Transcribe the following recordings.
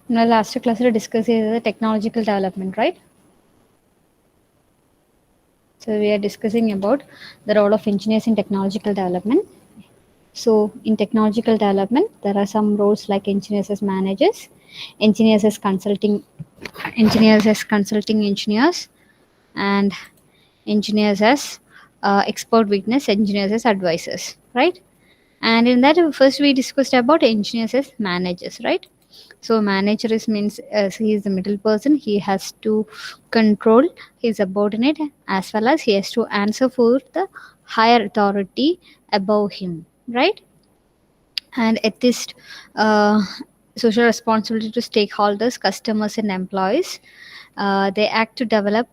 In the last class, we discussed the technological development, right? So we are discussing about the role of engineers in technological development. So in technological development, there are some roles like engineers as managers, engineers as consulting engineers, and engineers as expert witness, engineers as advisors, right? And in that, first we discussed about engineers as managers, right? So manager is means he is the middle person. He has to control his subordinate as well as he has to answer for the higher authority above him, right? And ethist, uh, social responsibility to stakeholders, customers, and employees. They act to develop.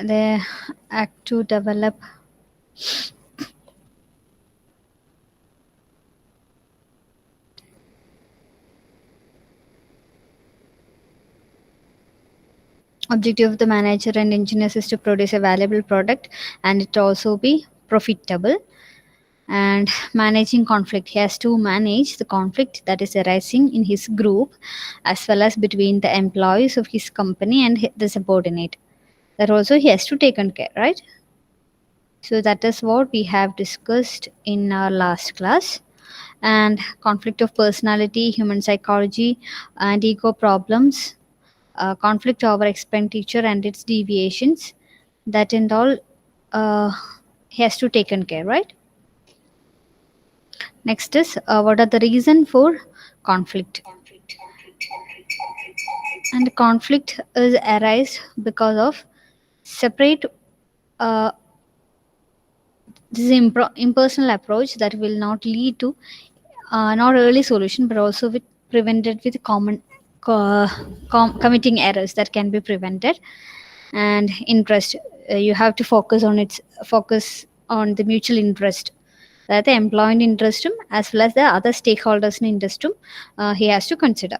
They act to develop objective of the manager and engineers is to produce a valuable product and it also be profitable. And managing conflict, he has to manage the conflict that is arising in his group as well as between the employees of his company and the subordinate, that also he has to take on care, right? So that is what we have discussed in our last class. And conflict of personality, human psychology, and ego problems, conflict over expenditure and its deviations, that and all uh, he has to taken care, right? Next is what are the reason for conflict? And conflict is arise because of separate. This is impersonal approach that will not lead to not early solution, but also with prevented with committing errors that can be prevented. And interest, you have to focus on the mutual interest, that the employee interest as well as the other stakeholders in interest, he has to consider.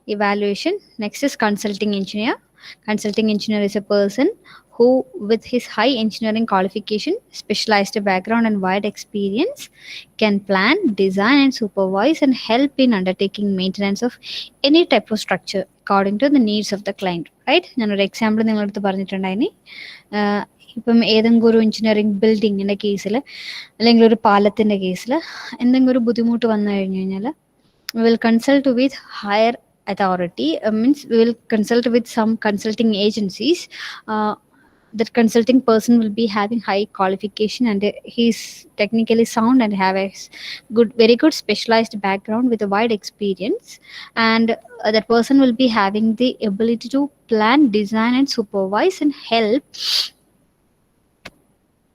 Evaluation, next is consulting engineer. Consulting engineer is a person who with his high engineering qualification, specialized background and wide experience can plan, design and supervise and help in undertaking maintenance of any type of structure according to the needs of the client, right? ഞാനൊരു example നിങ്ങളടുത്ത് പറഞ്ഞിട്ടുണ്ടായിനി. ഇപ്പം ഏതെങ്കിലും ഒരു engineering ബിൽഡിങ്ങിൻ്റെ കേസിൽ അല്ലെങ്കിൽ ഒരു പാലത്തിൻ്റെ കേസിൽ എന്തെങ്കിലും ഒരു ബുദ്ധിമുട്ട് വന്നു കഴിഞ്ഞു കഴിഞ്ഞാൽ we will consult with higher authority, means we will consult with some consulting agencies. That consulting person will be having high qualification and he's technically sound and have a good, very good specialized background with a wide experience. And that person will be having the ability to plan, design and supervise and help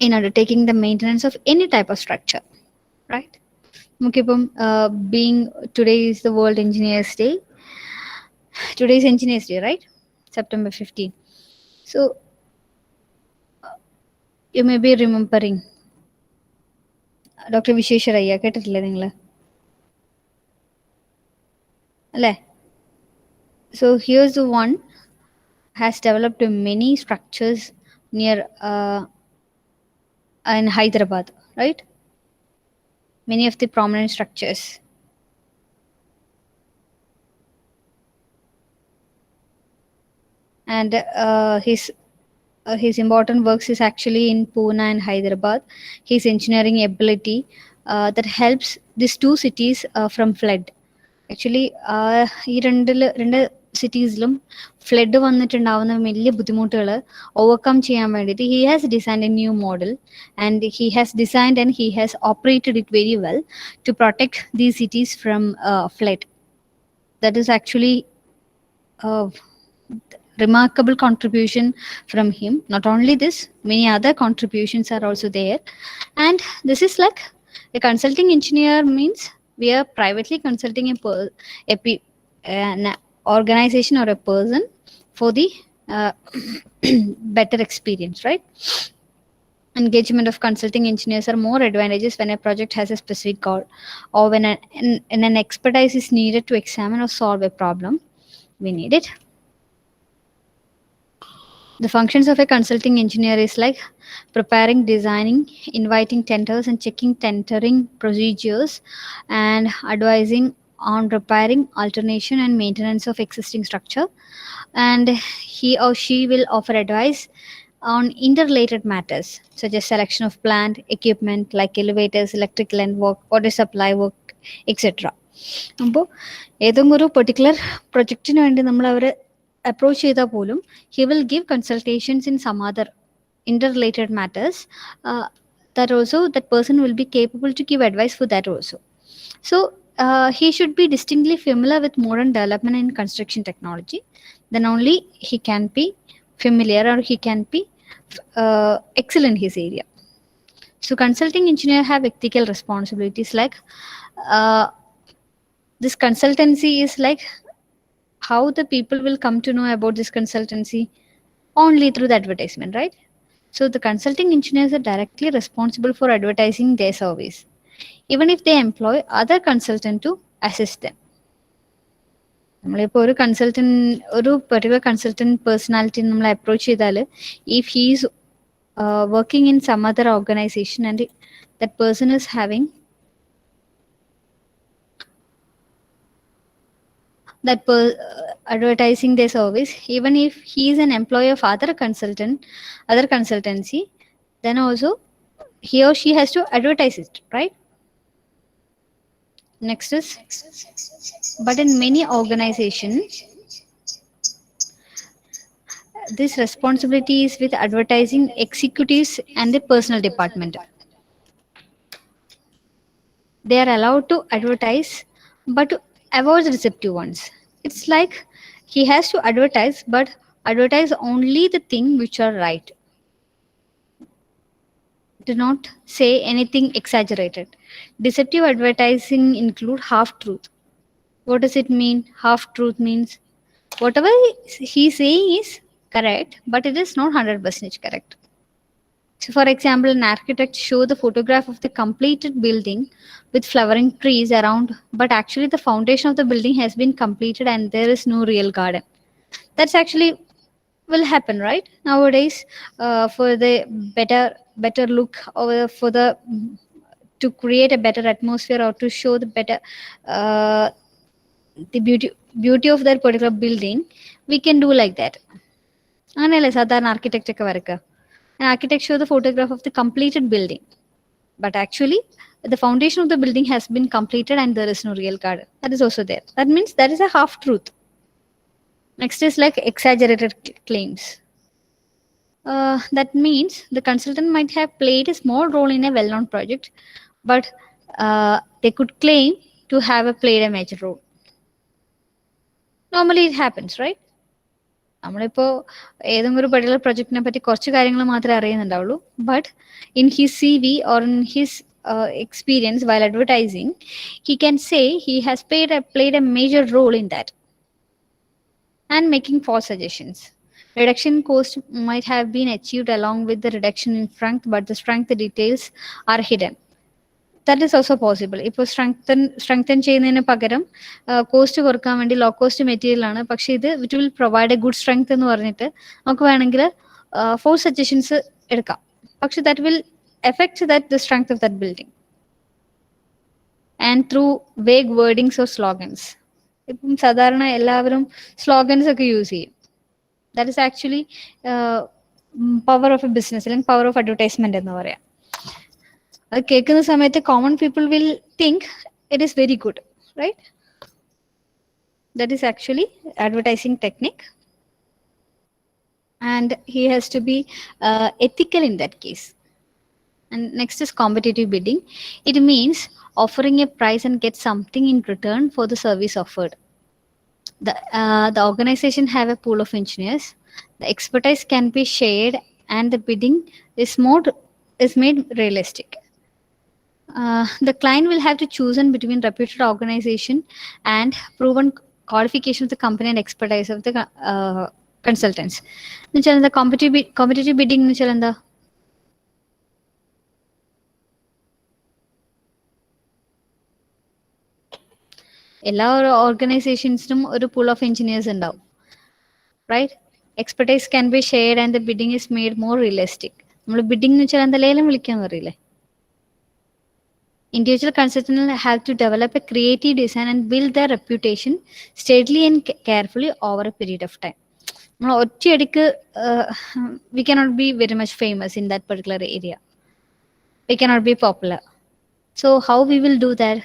in undertaking the maintenance of any type of structure, right? Okay, being today is the World Engineers Day. Today is Engineers Day, right? September 15. So you may be remembering Dr. Vishesharaya, കേട്ടിട്ടില്ലേ നിങ്ങൾ അല്ലേ? So here's the one has developed many structures near in Hyderabad, right? Many of the prominent structures. And his important works is actually in Pune and Hyderabad. His engineering ability that helps these two cities from flood. Actually, ഈ രണ്ട് സിറ്റീസിലും flood വന്നിട്ടുണ്ടാവുന്ന വലിയ ബുദ്ധിമുട്ടുകൾ overcome ചെയ്യാൻ വേണ്ടിയിട്ട് he has designed a new model and he has designed and he has operated it very well to protect these cities from flood. That is actually remarkable contribution from him. Not only this, many other contributions are also there. And this is like a consulting engineer means we are privately consulting an organization or a person for the better experience, right? Engagement of consulting engineers are more advantageous when a project has a specific goal or when an expertise is needed to examine or solve a problem. We need it. The functions of a consulting engineer is like preparing, designing, inviting tenders and checking tendering procedures, and advising on repairing, alternation and maintenance of existing structure. And he or she will offer advice on interrelated matters such as selection of plant, equipment like elevators, electrical and work, water supply work, etc. അപ്പോൾ ഏതെങ്കിലും ഒരു particular പ്രൊജക്റ്റിന് വേണ്ടി നമ്മൾ അവരെ approach ചെയ്താൽ പോലും he will give consultations in some other interrelated matters, that also that person will be capable to give advice for that also. So he should be distinctly familiar with modern development in construction technology. Then only he can be familiar or he can be excel in his area. So consulting engineer have ethical responsibilities like uh, this consultancy is like how the people will come to know about this consultancy only through the advertisement, right? So the consulting engineers are directly responsible for advertising their service, even if they employ other consultant to assist them. നമ്മളിപ്പോൾ ഒരു consultant ഒരു particular consultant personality നമ്മൾ approach ചെയ്താൽ if he's working in some other organization and that person is having that advertising their service, even if he is an employee of other consultancy, then also he or she has to advertise it, right? Next is, but in many organizations this responsibility is with advertising executives and the personal department. They are allowed to advertise but to avoid the deceptive ones. It's like he has to advertise but advertise only the thing which are right. Do not say anything exaggerated. Deceptive advertising include half truth. What does it mean? Half truth means whatever he's saying is correct but it is not 100% correct. So for example, an architect show the photograph of the completed building with flowering trees around, but actually the foundation of the building has been completed and there is no real garden. That's actually will happen, right? Nowadays, for the better look or for the to create a better atmosphere or to show the better uh, the beauty of that particular building, we can do like that. അങ്ങനെയല്ലേ സാധാരണ architect ഒക്കെ വരക്കുക. An architect show the photograph of the completed building, but actually the foundation of the building has been completed and there is no real garden. That is also there. That means that is a half truth. Next is like exaggerated claims. That means the consultant might have played a small role in a well-known project, but they could claim to have played a major role. Normally it happens, right? നമ്മളിപ്പോൾ ഏതെങ്കിലും ഒരു particular പ്രൊജക്റ്റിനെ പറ്റി കുറച്ച് കാര്യങ്ങൾ മാത്രമേ അറിയുന്നുണ്ടാവുള്ളൂ, but in his C V or in his experience while advertising, he can say he has played a major role in that. And making false suggestions. Reduction cost might have been achieved along with the reduction in strength, but the strength details are hidden. That is also possible. ഇപ്പോൾ strengthen ചെയ്യുന്നതിന് പകരം cost കുറക്കാൻ വേണ്ടി low cost material ആണ്, പക്ഷേ ഇത് it will provide a good strength എന്ന് പറഞ്ഞിട്ട് നമുക്ക് വേണമെങ്കിൽ ഫോർ സജഷൻസ് എടുക്കാം, പക്ഷെ that will effect that the strength of that building. And through vague wordings or slogans. ഇപ്പം സാധാരണ എല്ലാവരും സ്ലോഗൻസ് ഒക്കെ യൂസ് ചെയ്യും. That is actually power of a business അല്ലെങ്കിൽ പവർ ഓഫ് അഡ്വർടൈസ്മെന്റ് എന്ന് പറയാം. അത് കേൾക്കുന്ന സമയത്ത് common people will think it is very good, right? That is actually advertising technique and he has to be ethical in that case. And next is competitive bidding. It means offering a price and get something in return for the service offered. The organization have a pool of engineers. The expertise can be shared and the bidding is made realistic. The client will have to choose between reputed organization and proven qualification of the company and expertise of the consultants. The competitive bidding എന്താ? എല്ലാ ഓർഗനൈസേഷൻസിനും ഒരു pool of engineers ഉണ്ടാവും, right? Expertise can be shared and the bidding is made more realistic. നമ്മൾ bidding എന്ന് വെച്ചാൽ എന്താ ലേലം വിളിക്കാൻ പറയില്ലേ. Individual consultants have to develop a creative design and build their reputation steadily and carefully over a period of time. നമ്മൾ ഒറ്റയടിക്ക് we cannot be very much famous in that particular area. We cannot be popular. So how we will do that?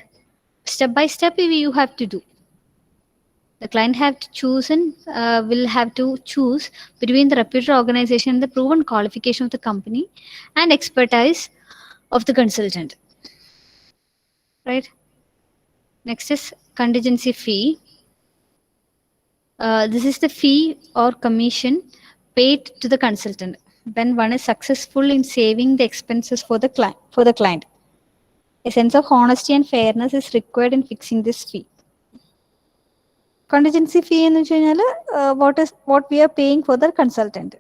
Step by step, you have to do. The client have to choose and will have to choose between the reputed organization and the proven qualification of the company and expertise of the consultant. Right? Next is contingency fee. This is the fee or commission paid to the consultant when one is successful in saving the expenses for the client. A sense of honesty and fairness is required in fixing this fee. Contingency fee എന്ന് വെച്ച് കഴിഞ്ഞാൽ what we are paying for the consultant.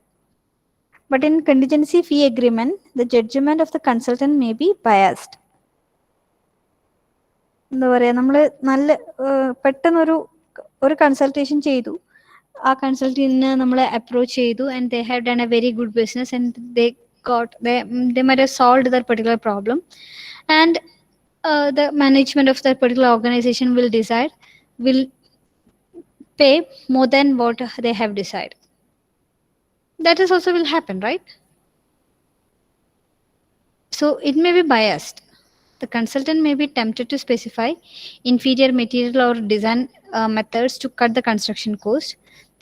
But in contingency fee agreement, the judgment of the consultant may be biased. എന്താ പറയുക, നമ്മൾ നല്ല പെട്ടെന്നൊരു consultation ചെയ്തു, ആ കൺസൾട്ടന്റിനെ നമ്മൾ അപ്രോച്ച് ചെയ്തു and they have done A very good business and they might have solved that particular problem, and the management of that particular organization will pay more than what they have decided. That is also will happen, right? So it may be biased. The consultant may be tempted to specify inferior material or design methods to cut the construction cost.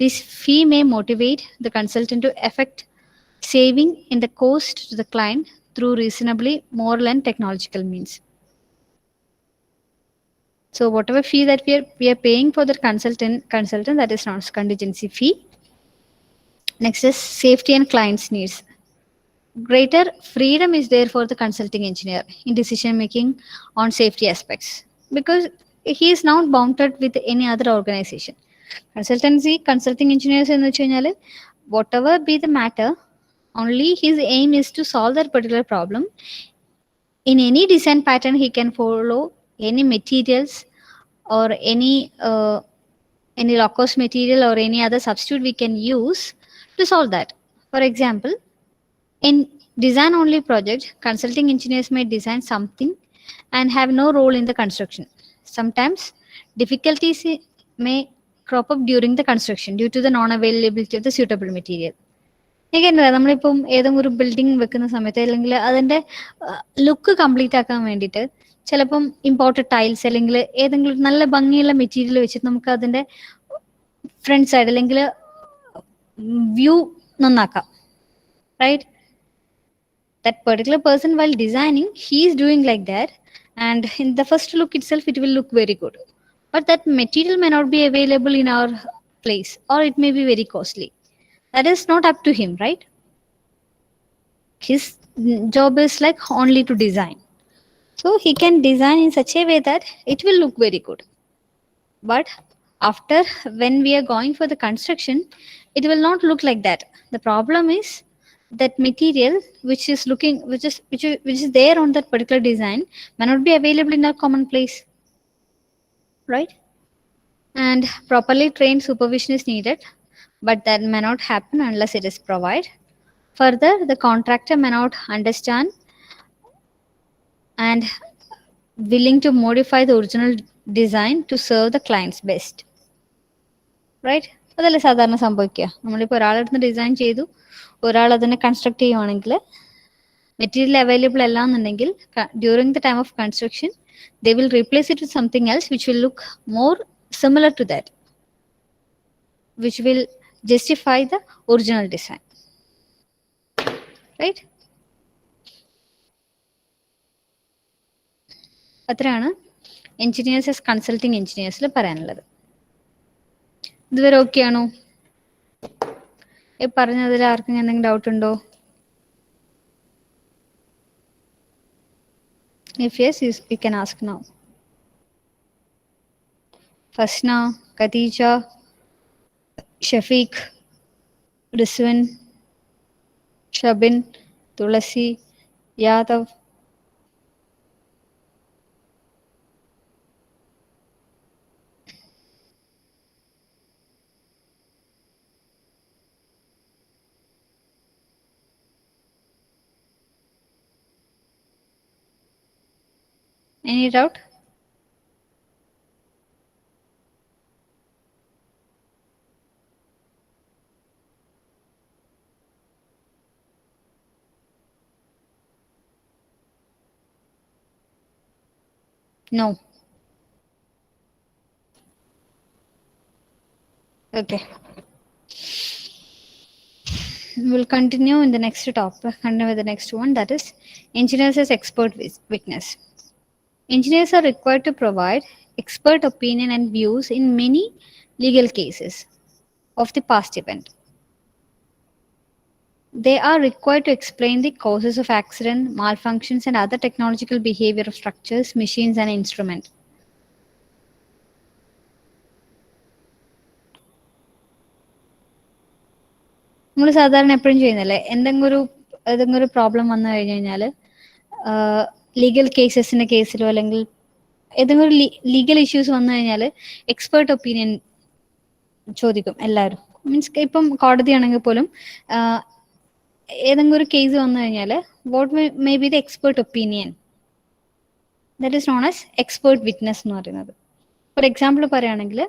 This fee may motivate the consultant to effect saving in the cost to the client through reasonably moral and technological means. So whatever fee that we are paying for the consultant, that is known as contingency fee. Next is safety and client's needs. Greater freedom is there for the consulting engineer in decision making on safety aspects because he is not bounded with any other organization. Consulting engineers എന്ന് വെച്ച് കഴിഞ്ഞാൽ whatever be the matter, only his aim is to solve that particular problem. In any design pattern, he can follow any materials or any low cost material or any other substitute we can use to solve that. For example, in design only project, consulting engineers may design something and have no role in the construction. Sometimes difficulties may crop up during the construction due to the non-availability of the suitable material. Again, നമ്മളിപ്പം ഏതെങ്കിലും ഒരു building വെക്കുന്ന സമയത്ത് അല്ലെങ്കിൽ അതിൻ്റെ look complete ആക്കാൻ വേണ്ടിയിട്ട് ചിലപ്പം ഇമ്പോർട്ടഡ് ടൈൽസ് അല്ലെങ്കിൽ ഏതെങ്കിലും നല്ല ഭംഗിയുള്ള മെറ്റീരിയൽ വെച്ചിട്ട് നമുക്ക് അതിൻ്റെ ഫ്രണ്ട് സൈഡ് അല്ലെങ്കിൽ വ്യൂ നന്നാക്കാം, right? That particular person while designing, he is doing like that, and in the first look itself it will look very good, but that material may not be available in our place or it may be very costly. That is not up to him, right? His job is like only to design, so he can design in such a way that it will look very good, but after when we are going for the construction, it will not look like that. The problem is that material which is there on that particular design may not be available in a common place, right? And properly trained supervision is needed, but that may not happen unless it is provided. Further, the contractor may not understand and willing to modify the original design to serve the client's best, right? അതല്ലേ സാധാരണ സംഭവിക്കുക. നമ്മളിപ്പോൾ ഒരാളെടുത്ത് design ചെയ്തു, ഒരാൾ അതിനെ construct ചെയ്യുവാണെങ്കിൽ material available അല്ല എന്നുണ്ടെങ്കിൽ during the time of construction they will replace it with something else which will look more similar to that, which will justify the original design, right? അത്രയാണ് എഞ്ചിനീയേഴ്സ് ആസ് കൺസൾട്ടിങ് എഞ്ചിനീയേഴ്സിൽ പറയാനുള്ളത്. ഇതുവരെ okay ആണോ? പറഞ്ഞതിൽ ആർക്കും എന്തെങ്കിലും ഡൗട്ട് ഉണ്ടോ? If yes, you can ask now. Fasna, Khadija, Shafiq, Rizwan, Shabin, Tulasi, Yadav. Any doubt? No. Okay. We'll continue in the next topic. Continue with the next one, that is engineers as expert witness. Engineers are required to provide expert opinion and views in many legal cases of the past event. They are required to explain the causes of accident, malfunctions, and other technological behavior of structures, machines, and instruments. നമ്മൾ സാധാരണ എപ്പോഴും ചെയ്യുന്നല്ലേ, ഏതെങ്കിലും ഒരു problem വന്നു കഴിഞ്ഞു കഴിഞ്ഞാൽ legal കേസിലോ അല്ലെങ്കിൽ ഏതെങ്കിലും ഒരു ലീഗൽ ഇഷ്യൂസ് വന്നു കഴിഞ്ഞാൽ എക്സ്പേർട്ട് ഒപ്പീനിയൻ ചോദിക്കും എല്ലാവരും. മീൻസ് ഇപ്പം കോടതിയാണെങ്കിൽ പോലും ഏതെങ്കിലും ഒരു കേസ് വന്നു കഴിഞ്ഞാൽ what may be the expert opinion, that is known as expert witness എന്ന് പറയുന്നത്. ഫോർ എക്സാമ്പിൾ പറയുകയാണെങ്കിൽ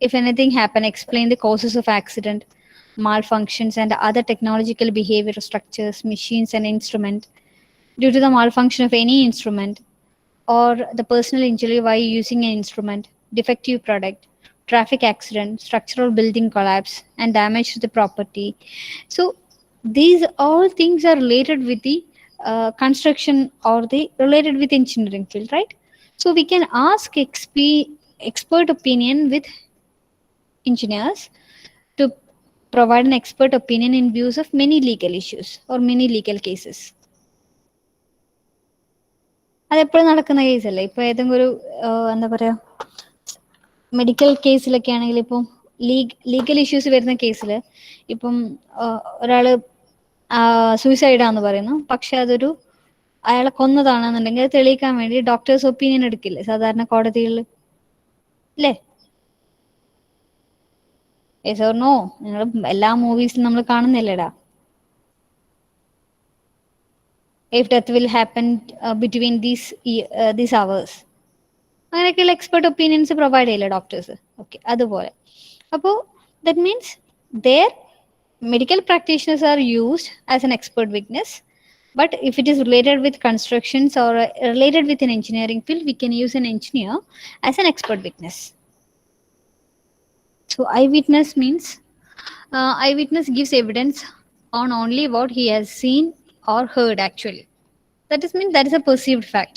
if anything happen, explain the causes of accident, malfunctions, and other technological behavior of structures, machines, and instrument due to the malfunction of any instrument or the personal injury while using an instrument, defective product, traffic accident, structural building collapse, and damage to the property. So these all things are related with the construction or the related with engineering field, right? So we can ask expert opinion with engineers to provide an expert opinion in views of many legal issues or many legal cases. അതെപ്പോഴും നടക്കുന്ന കേസല്ലേ. ഇപ്പൊ ഏതെങ്കിലും ഒരു എന്താ പറയാ medical കേസിലൊക്കെ ആണെങ്കിൽ ഇപ്പം legal issues വരുന്ന കേസിൽ ഇപ്പം ഒരാള് സൂയിസൈഡാന്ന് പറയുന്നു, പക്ഷെ അതൊരു അയാളെ കൊന്നതാണെന്നുണ്ടെങ്കിൽ അത് തെളിയിക്കാൻ വേണ്ടി ഡോക്ടേഴ്സ് ഒപ്പീനിയൻ എടുക്കില്ലേ സാധാരണ കോടതികളിൽ, അല്ലേ? Yes or no? നിങ്ങൾ എല്ലാ മൂവീസിലും നമ്മൾ കാണുന്നില്ലേടാ, if death will happen between these hours, അങ്ങനെയൊക്കെയുള്ള എക്സ്പെർട്ട് ഒപ്പീനിയൻസ് പ്രൊവൈഡ് ചെയ്യില്ല ഡോക്ടേഴ്സ്. ഓക്കെ, അതുപോലെ അപ്പോൾ that means their medical practitioners are used as an expert witness, but if it is related with constructions or related with an engineering field, we can use an engineer as an expert witness. So eyewitness means eyewitness gives evidence on only what he has seen or heard actually. That is mean that is a perceived fact.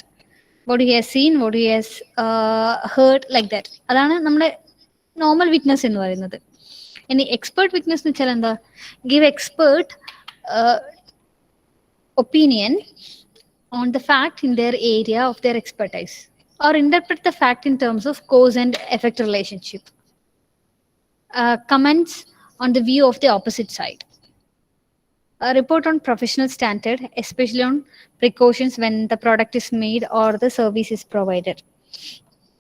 What he has seen, what he has heard, like that. അതാണ് നമ്മുടെ normal witness എന്ന് പറയുന്നത്. ഇനി expert witness എന്ന് വെച്ചാൽ എന്താ? Give expert opinion on the fact in their area of their expertise, or interpret the fact in terms of cause and effect relationship. Comments on the view of the opposite side. A report on professional standard, especially on precautions when the product is made or the service is provided.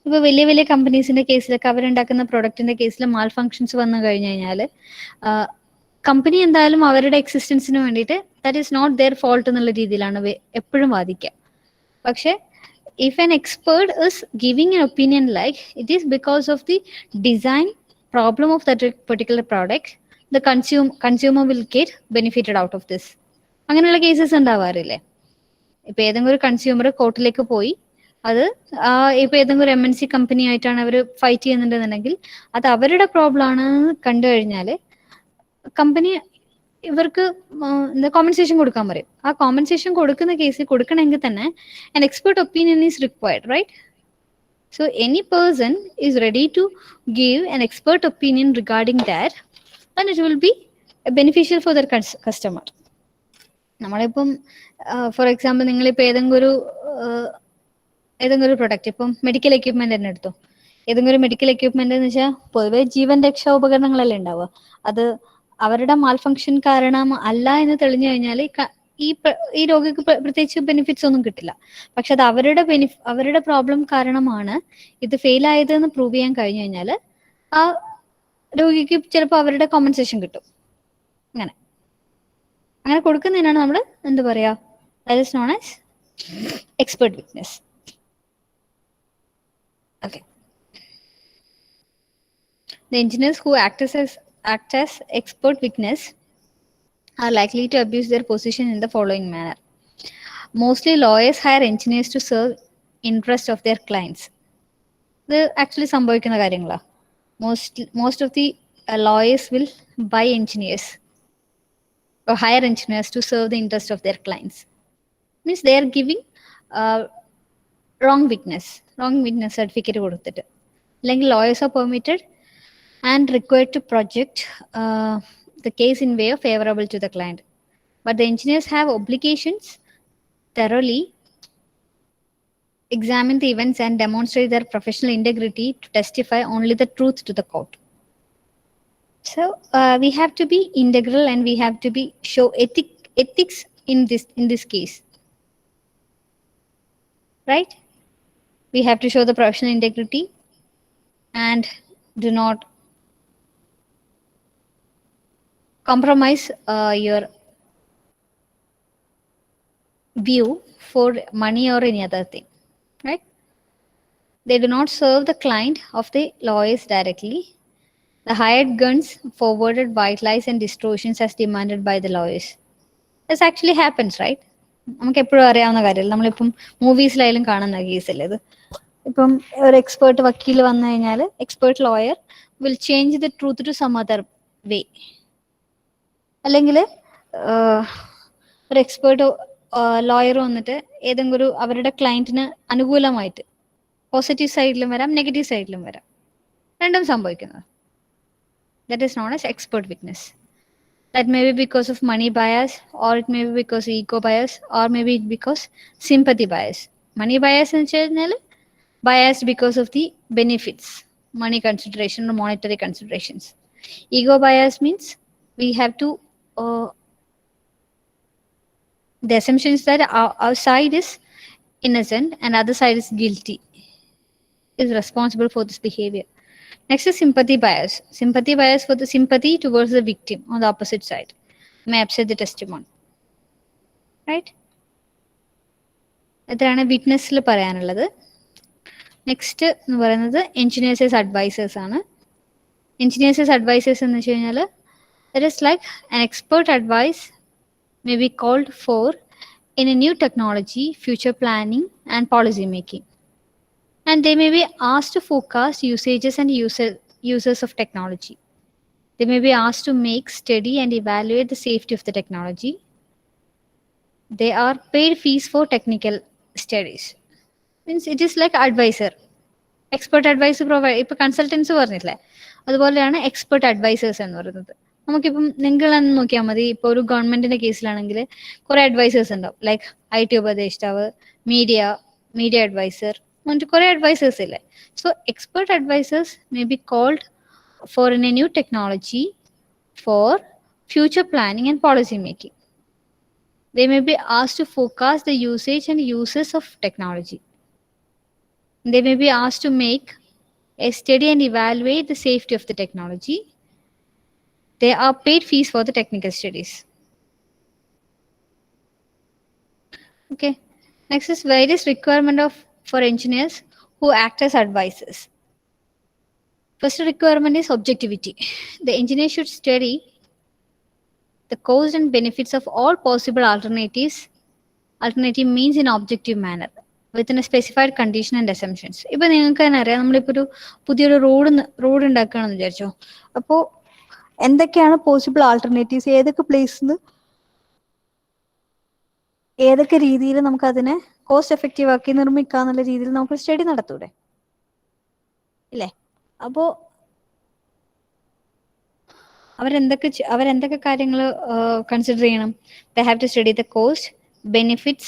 ഇപ്പോൾ വലിയ വലിയ കമ്പനീസിന്റെ കേസിലൊക്കെ അവരുണ്ടാക്കുന്ന പ്രൊഡക്റ്റിന്റെ കേസിൽ മാൽ functions വന്നു കഴിഞ്ഞു കഴിഞ്ഞാൽ company എന്തായാലും അവരുടെ എക്സിസ്റ്റൻസിന് വേണ്ടിയിട്ട് that is not their fault എന്നുള്ള രീതിയിലാണ് എപ്പോഴും വാദിക്കുക. പക്ഷെ if an expert is giving an opinion like it is because of the design problem of that particular product, the consumer will get benefited out of this. അങ്ങനെയുള്ള cases ഉണ്ടാവാറില്ലേ? ഇപ്പൊ ഏതെങ്കിലും ഒരു consumer കോർട്ടിലേക്ക് പോയി, അത് ഇപ്പൊ ഏതെങ്കിലും ഒരു MNC കമ്പനി ആയിട്ടാണ് അവർ ഫൈറ്റ് ചെയ്യുന്നുണ്ടെന്നുണ്ടെങ്കിൽ അത് അവരുടെ പ്രോബ്ലം ആണ് കണ്ടു കഴിഞ്ഞാല് കമ്പനി ഇവർക്ക് എന്താ കോമ്പൻസേഷൻ കൊടുക്കാൻ പറയും. ആ കോമ്പൻസേഷൻ കൊടുക്കുന്ന കേസിൽ കൊടുക്കണമെങ്കിൽ തന്നെ an expert opinion is required, right? So any person is ready to give an expert opinion regarding that, and it will be beneficial for their customer. നമ്മളിപ്പം ഫോർ എക്സാമ്പിൾ നിങ്ങളിപ്പോൾ ഏതെങ്കിലും ഒരു പ്രൊഡക്റ്റ്, ഇപ്പം മെഡിക്കൽ എക്യുപ്മെന്റ് തന്നെ എടുത്തോ. ഏതെങ്കിലും ഒരു medical equipment എന്ന് വെച്ചാൽ പൊതുവെ ജീവൻ രക്ഷാ ഉപകരണങ്ങളല്ലേ ഉണ്ടാവുക. അത് അവരുടെ മാൽഫങ്ഷൻ കാരണം അല്ല എന്ന് തെളിഞ്ഞു കഴിഞ്ഞാൽ ഈ രോഗിക്ക് പ്രത്യേകിച്ച് ബെനിഫിറ്റ്സ് ഒന്നും കിട്ടില്ല. പക്ഷെ അത് അവരുടെ പ്രോബ്ലം കാരണമാണ് ഇത് ഫെയിൽ ആയതെന്ന് പ്രൂവ് ചെയ്യാൻ കഴിഞ്ഞു കഴിഞ്ഞാൽ ആ രോഗിക്ക് ചിലപ്പോൾ അവരുടെ കോമ്പൻസേഷൻ കിട്ടും. അങ്ങനെ കൊടുക്കുന്നതിനാണ് നമ്മൾ എന്ത് പറയാ, that is known as Expert witness. Okay. The engineers who act as expert witness are likely to abuse their position in the following manner. Mostly lawyers hire engineers to serve interest of their clients. ഇത് actually സംഭവിക്കുന്ന കാര്യങ്ങളാണ്. Most of the lawyers will buy engineers or hire engineers to serve the interest of their clients. Means they are giving uh, wrong witness certificate കൊടുത്തിട്ട്. അല്ലെങ്കിൽ lawyers are permitted and required to project the case in way of favorable to the client. But the engineers have obligations thoroughly examine the events and demonstrate their professional integrity to testify only the truth to the court. So we have to be integral and we have to be show ethics in this case, right? We have to show the professional integrity and do not compromise your view for money or any other thing, right? They do not serve the client of the lawyers directly. The hired guns forwarded white lies and distortions as demanded by the lawyers. This actually happens, right? നമുക്ക് എപ്പോഴും അറിയാവുന്ന കാര്യമല്ല. നമ്മളിപ്പം മൂവീസിലായാലും കാണുന്ന കേസല്ലേ ഇത്. ഇപ്പം ഒരു expert വക്കീൽ വന്നു കഴിഞ്ഞാൽ expert lawyer will change the truth to some other way. അല്ലെങ്കിൽ ഒരു എക്സ്പേർട്ട് ലോയർ വന്നിട്ട് ഏതെങ്കിലും ഒരു അവരുടെ ക്ലയന്റിന് അനുകൂലമായിട്ട് പോസിറ്റീവ് സൈഡിലും വരാം നെഗറ്റീവ് സൈഡിലും വരാം. രണ്ടും സംഭവിക്കുന്നത്. That is known as expert witness. That may be because of money bias, or it may be because of ego bias, or maybe because sympathy bias. Money bias in general, biased because of the benefits, money consideration or monetary considerations. Ego bias means we have to the assumption is that our side is innocent and other side is guilty, is responsible for this behavior. Next is sympathy bias. Sympathy bias for the sympathy towards the victim on the opposite side may upset the testimony. Right? ഇതാണ് വിറ്റ്നസ്സിൽ പറയാനുള്ളത്. Next എന്ന് പറയുന്നത് engineers advisers ആണ്. Engineers advisers എന്ന് വെച്ച് കഴിഞ്ഞാൽ it is like an expert advice may be called for in a new technology, future planning, and policy making. And they may be asked to forecast usages and users of technology. They may be asked to make, study, and evaluate the safety of the technology. They are paid fees for technical studies. Means it is like advisor. Expert advice provide. ഇപ്പോൾ consultants പറഞ്ഞില്ലേ, അതുപോലെയാണ് expert advisers എന്ന് പറയുന്നത്. നമുക്കിപ്പം നിങ്ങളെന്ന് നോക്കിയാൽ മതി. ഇപ്പോൾ ഒരു ഗവൺമെന്റിന്റെ കേസിലാണെങ്കിൽ കുറെ അഡ്വൈസേഴ്സ് ഉണ്ടാവും. ലൈക്ക് IT ഉപദേഷ്ടാവ്, മീഡിയ അഡ്വൈസർ, മറ്റു കുറെ അഡ്വൈസേഴ്സ് ഇല്ലേ. So expert advisers may be called for in a new technology for future planning and policy making. They may be asked to forecast the usage and uses of technology. They may be asked to make a study and evaluate the safety of the technology. They are paid fees for the technical studies. Okay. Next is various requirement for engineers who act as advisors. First requirement is objectivity. The engineer should study the cost and benefits of all possible alternatives. Alternative means in objective manner within a specified condition and assumptions. ഇപ്പൊ നിങ്ങൾക്ക് തന്നെ അറിയാം, നമ്മളിപ്പോൾ ഒരു പുതിയൊരു road ഉണ്ടാക്കുകയാണെന്ന് വിചാരിച്ചോ. അപ്പോൾ എന്തൊക്കെയാണ് പോസിബിൾ ആൾട്ടർനേറ്റീവ്സ്, ഏതൊക്കെ പ്ലേസിൽ ഏതൊക്കെ രീതിയിൽ നമുക്ക് അതിനെ കോസ്റ്റ് എഫക്റ്റീവ് ആക്കി നിർമ്മിക്കാന്നുള്ള രീതിയിൽ നമുക്ക് സ്റ്റഡി നടത്തൂടെ ഇല്ലേ? അപ്പോൾ അവരെന്തൊക്കെ കാര്യങ്ങൾ കൺസിഡർ ചെയ്യണം? They have to study the cost, benefits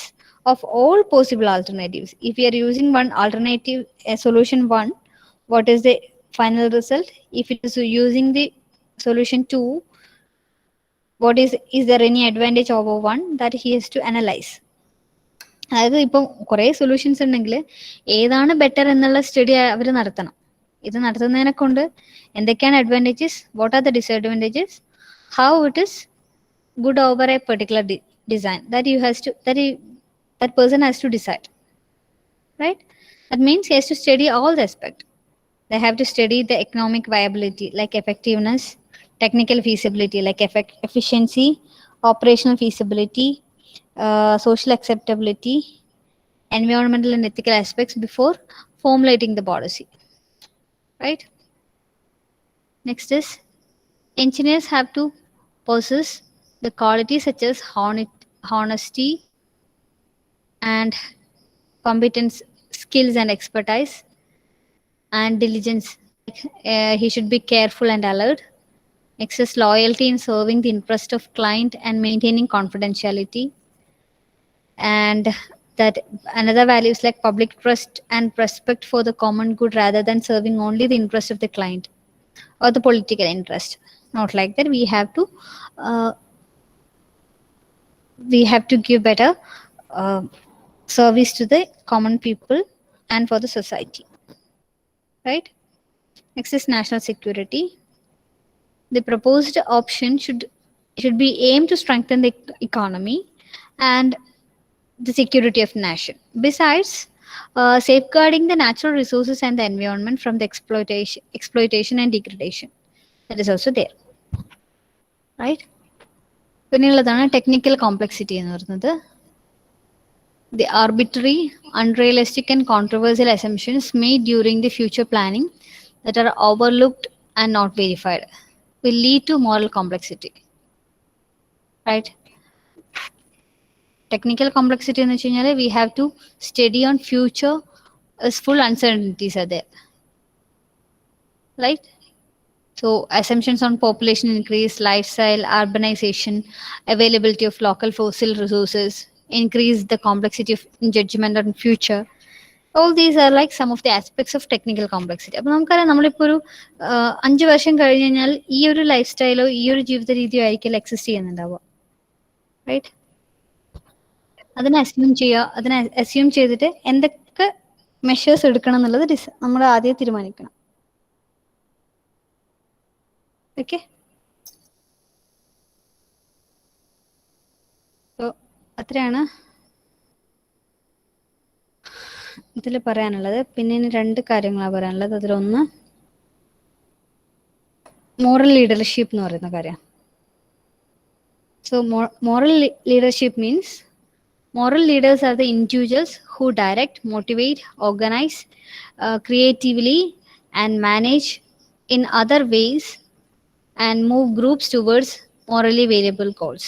of all possible alternatives. If we are using one alternative, solution 1, what is the final result? If it is using the solution 2, what is there any advantage over 1? That he has to analyze. അതായത് ഇപ്പം കുറേ solutions ഉണ്ടെങ്കിൽ ഏതാണ് better എന്നുള്ള study അവർ നടത്തണം. ഇത് നടത്തുന്നതിനെ കൊണ്ട് എന്തൊക്കെയാണ് advantages, what are the disadvantages, how it is good over a particular design, that That person has to decide, right? That means he has to study all the aspect. They have to study the economic viability, like effectiveness, technical feasibility, like efficiency, operational feasibility, social acceptability, environmental and ethical aspects before formulating the policy, right? Next is engineers have to possess the qualities such as honesty and competence, skills and expertise, and diligence. He should be careful and alert. Excess loyalty in serving the interest of client and maintaining confidentiality. And that another values like public trust and respect for the common good rather than serving only the interest of the client or the political interest. Not like that. Uh, we have to give better uh, service to the common people and for the society, right? Next is national security. The proposed option should be aimed to strengthen the economy and the security of nation. Besides, safeguarding the natural resources and the environment from the exploitation and degradation. That is also there, right? പിന്നെയുള്ളതാണ് technical complexity എന്ന് പറയുന്നത്. The arbitrary, unrealistic, and controversial assumptions made during the future planning that are overlooked and not verified will lead to moral complexity, right? Technical complexity എന്ന് വെച്ച് കഴിഞ്ഞാൽ we have to study on future as full uncertainties are there, right? So assumptions on population increase, lifestyle, urbanization, availability of local fossil resources, increase the complexity of judgment on future. All these are like some of the aspects of technical complexity. അപ്പോൾ നമുക്കറിയാം നമ്മളിപ്പോൾ ഒരു 5 വർഷം കഴിഞ്ഞ് കഴിഞ്ഞാൽ ഈ ഒരു life സ്റ്റൈലോ ഈ ഒരു ജീവിത രീതിയോ ആയിരിക്കില്ല എക്സിസ്റ്റ് ചെയ്യുന്നുണ്ടാവുക, റൈറ്റ്? അതിനെ അസ്യൂം ചെയ്തിട്ട് എന്തൊക്കെ മെഷേഴ്സ് എടുക്കണം എന്നുള്ളത് നമ്മൾ ആദ്യം തീരുമാനിക്കണം. ഓക്കെ, സോ അത്രയാണ് ഇതിൽ പറയാനുള്ളത്. പിന്നെ ഇനി 2 കാര്യങ്ങളാണ് പറയാനുള്ളത്. അതിലൊന്ന് മോറൽ ലീഡർഷിപ്പ് എന്ന് പറയുന്ന കാര്യം. So moral leadership means moral leaders are the individuals who direct, motivate, organize creatively and manage in other ways and move groups towards morally valuable goals.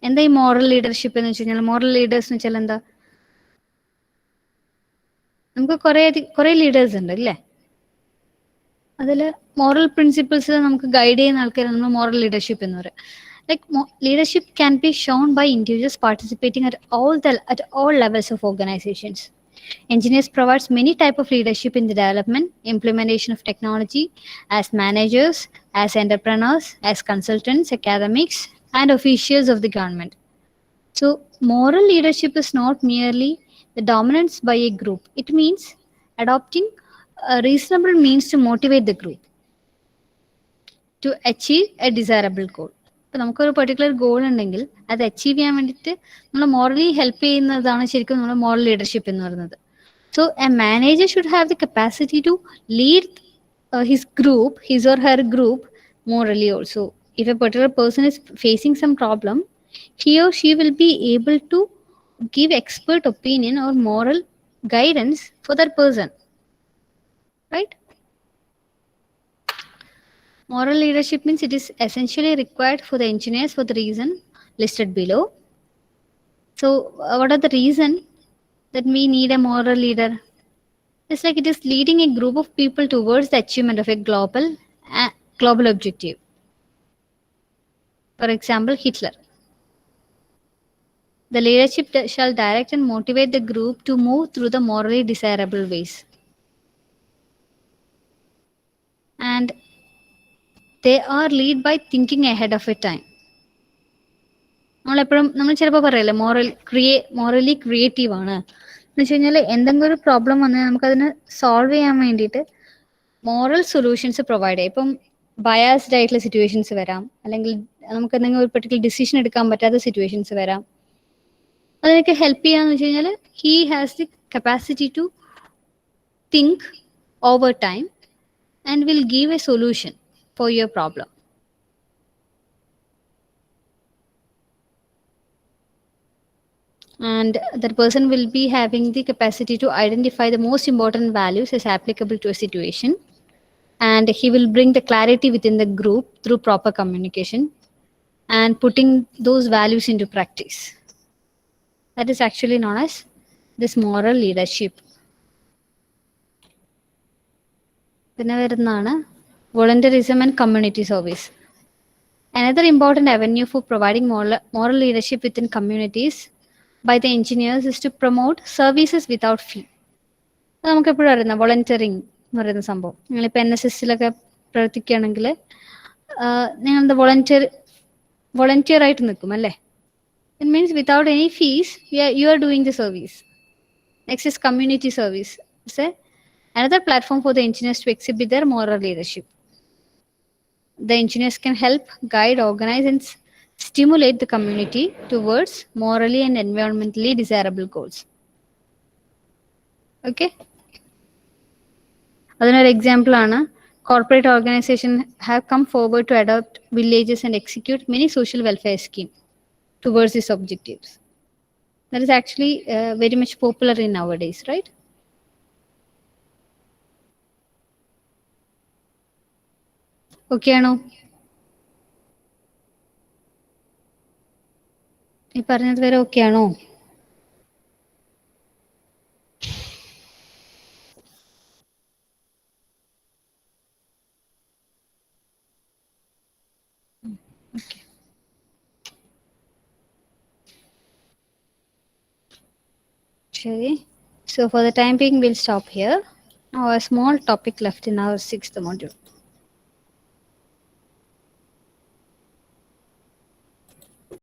എന്താ ഈ മോറൽ ലീഡർഷിപ്പ് എന്ന് വെച്ച് കഴിഞ്ഞാൽ? മോറൽ ലീഡേഴ്സ് എന്ന് വെച്ചാൽ എന്താ? നമുക്ക് കുറേ ലീഡേഴ്സ് ഉണ്ട് അല്ലേ? അതിൽ മോറൽ പ്രിൻസിപ്പിൾസ് നമുക്ക് ഗൈഡ് ചെയ്യുന്ന ആൾക്കാരെ നമ്മൾ മോറൽ ലീഡർഷിപ്പ് എന്ന് പറയും. Like leadership can be shown by individuals participating at all levels of organizations. Engineers provides many type of leadership in the development, implementation of technology, as managers, as entrepreneurs, as consultants, academics, and officials of the government. So moral leadership is not merely the dominance by a group. It means adopting a reasonable means to motivate the group to achieve a desirable goal. ഇപ്പം നമുക്കൊരു particular goal ഉണ്ടെങ്കിൽ അത് achieve ചെയ്യാൻ വേണ്ടിയിട്ട് നമ്മൾ morally help ചെയ്യുന്നതാണ് ശരിക്കും നമ്മൾ മോറൽ ലീഡർഷിപ്പ് എന്ന് പറയുന്നത്. So a manager should have the capacity to lead his or her group morally also. If a particular person is facing some problem, he or she will be able to give expert opinion or moral guidance for that person, right? Moral leadership means it is essentially required for the engineers for the reason listed below. So, what are the reason that we need a moral leader? It's like it is leading a group of people towards the achievement of a global objective. For example, Hitler. The leadership shall direct and motivate the group to move through the morally desirable ways. And they are lead by thinking ahead of a time. നമ്മൾ ചിലപ്പോൾ പറയല്ലേ morally creative ആണ് എന്ന് വെച്ച് കഴിഞ്ഞാൽ എന്തെങ്കിലും ഒരു problem വന്നാൽ നമുക്കതിന് സോൾവ് ചെയ്യാൻ വേണ്ടിയിട്ട് മോറൽ സൊല്യൂഷൻസ് പ്രൊവൈഡ് ചെയ്യും. ഇപ്പം ബയാസ്ഡ് ആയിട്ടുള്ള സിറ്റുവേഷൻസ് വരാം, അല്ലെങ്കിൽ നമുക്ക് എന്തെങ്കിലും ഒരു പെർട്ടിക്കുലർ ഡിസിഷൻ എടുക്കാൻ പറ്റാത്ത സിറ്റുവേഷൻസ് വരാം. അതിനൊക്കെ ഹെൽപ്പ് ചെയ്യാന്ന് വെച്ച് കഴിഞ്ഞാൽ he has the capacity to think over time and will give a solution for your problem. And that person will be having the capacity to identify the most important values as applicable to a situation, and he will bring the clarity within the group through proper communication and putting those values into practice. That is actually known as this moral leadership. പിന്നെ വരുന്നതാണ് volunteerism and community service. Another important avenue for providing moral leadership within communities by the engineers is to promote services without fee. അത് നമുക്ക് എപ്പോഴും അറിയുന്ന volunteering എന്ന് പറയുന്ന സംഭവം. നിങ്ങളിപ്പോൾ NSSലൊക്കെ പ്രവർത്തിക്കുകയാണെങ്കിൽ നിങ്ങൾ എന്താ വോളണ്ടിയർ ആയിട്ട് നിൽക്കും അല്ലേ? It means without any fees you are doing the service. Next is community service. It's another platform for the engineers to exhibit their moral leadership. The engineers can help guide, organize, and stimulate the community towards morally and environmentally desirable goals. Okay? Another example ആണ് corporate organizations have come forward to adopt villages and execute many social welfare schemes towards these objectives. That is actually very much popular in nowadays, right? Okay ആണോ? ഈ പറഞ്ഞത് വരെ okay ആണോ? Okay. Okay. So for the time being, we'll stop here. Now a small topic left in our 6th module.